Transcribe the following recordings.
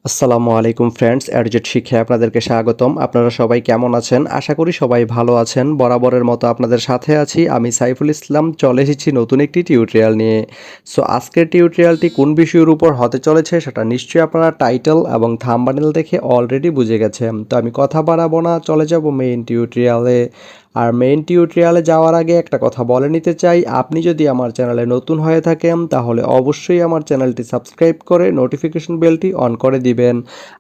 আসসালামু আলাইকুম ফ্রেন্ডস, অ্যাডজেট শিক্ষায় আপনাদেরকে স্বাগতম। আপনারা সবাই কেমন আছেন? আশা করি সবাই ভালো আছেন। বরাবরের মতো আপনাদের সাথে আছি আমি সাইফুল ইসলাম। চলে এসেছি নতুন একটি টিউটোরিয়াল নিয়ে। সো আজকের টিউটোরিয়ালটি কোন বিষয়ের উপর হতে চলেছে সেটা নিশ্চয়ই আপনারা টাইটেল এবং থাম্বনেল দেখে অলরেডি বুঝে গেছেন। তো আমি কথা বাড়াবো না, চলে যাব মেইন টিউটোরিয়ালে। আর মেইন টিউটোরিয়ালে যাওয়ার আগে একটা কথা বলে নিতে চাই, আপনি যদি আমার চ্যানেলে নতুন হয়ে থাকেন তাহলে অবশ্যই আমার চ্যানেলটি সাবস্ক্রাইব করে নোটিফিকেশন বেলটি অন করে দিবেন।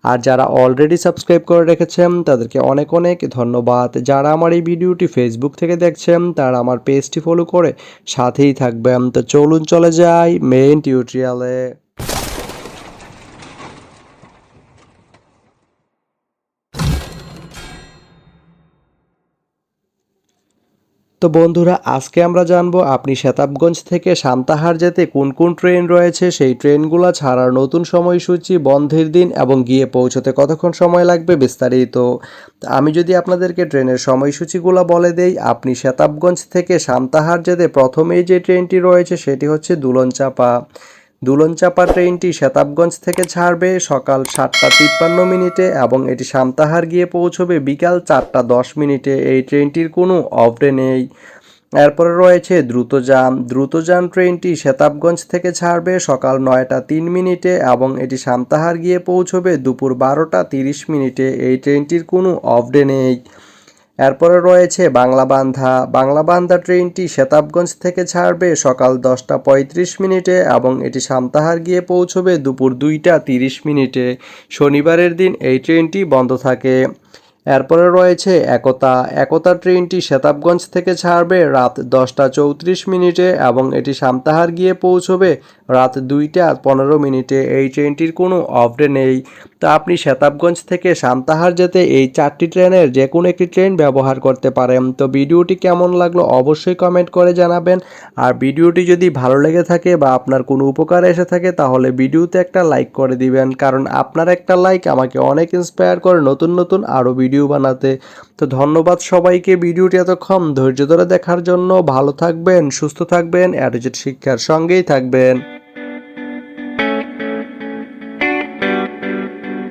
আর যারা অলরেডি সাবস্ক্রাইব করে রেখেছেন তাদেরকে অনেক অনেক ধন্যবাদ। যারা আমার এই ভিডিওটি ফেসবুক থেকে দেখছেন তারা আমার পেজটি ফলো করে সাথেই থাকবেন। তো চলুন চলে যাই মেইন টিউটোরিয়ালে। তো বন্ধুরা, আজকে আমরা জানবো আপনি শতাবগঞ্জ থেকে সান্তাহার যেতে কোন কোন ট্রেন রয়েছে, সেই ট্রেনগুলো ছাড়ার নতুন সময়সূচি, বন্ধের দিন এবং গিয়ে পৌঁছতে কতক্ষণ সময় লাগবে বিস্তারিত। আমি যদি আপনাদেরকে ট্রেনের সময়সূচিগুলো বলে দেই, আপনি শতাবগঞ্জ থেকে সান্তাহার যেতে প্রথমেই যে ট্রেনটি রয়েছে সেটি হচ্ছে দুলনচাপা। দুলনচাপা ট্রেনটি শতাবগঞ্জ থেকে ছাড়বে সকাল 7:53 এবং এটি সান্তাহার গিয়ে পৌঁছবে বিকাল 4:10। এই ট্রেনটির কোনো অফ ডে নেই। এরপরে রয়েছে দ্রুতযান। দ্রুতযান ট্রেনটি শতাবগঞ্জ থেকে ছাড়বে সকাল 9:03 এবং এটি সান্তাহার গিয়ে পৌঁছবে দুপুর 12:30। এই ট্রেনটির কোনো অফ ডে নেই। এরপরে রয়েছে বাংলাবান্ধা। বাংলাবান্ধা ট্রেনটি শতাবগঞ্জ থেকে ছাড়বে সকাল 10:35 এবং এটি সান্তাহার গিয়ে পৌঁছবে দুপুর 2:30। শনিবারের দিন এই ট্রেনটি বন্ধ থাকে। এরপরে রয়েছে একতা। একতা ট্রেনটি শতাবগঞ্জ থেকে ছাড়বে রাত 10:34 এবং এটি সান্তাহার গিয়ে পৌঁছবে রাত 2:15। এই ট্রেনটির কোনো অফ ডে নেই। তো আপনি শতাবগঞ্জ থেকে সান্তাহার যেতে এই 4টি ট্রেনের যে কোনো একটি ট্রেন ব্যবহার করতে পারেন। তো ভিডিওটি কেমন লাগলো অবশ্যই কমেন্ট করে জানাবেন। আর ভিডিওটি যদি ভালো লেগে থাকে বা আপনার কোনো উপকারে এসে থাকে তাহলে ভিডিওতে একটা লাইক করে দিবেন, কারণ আপনার একটা লাইক আমাকে অনেক ইন্সপায়ার করে নতুন নতুন আরও ভিডিও বানাতে। তো ধন্যবাদ সবাইকে ভিডিওটি এতক্ষণ ধৈর্য ধরে দেখার জন্য। ভালো থাকবেন, সুস্থ থাকবেন, অ্যাডজেট শিক্ষার সঙ্গেই থাকবেন।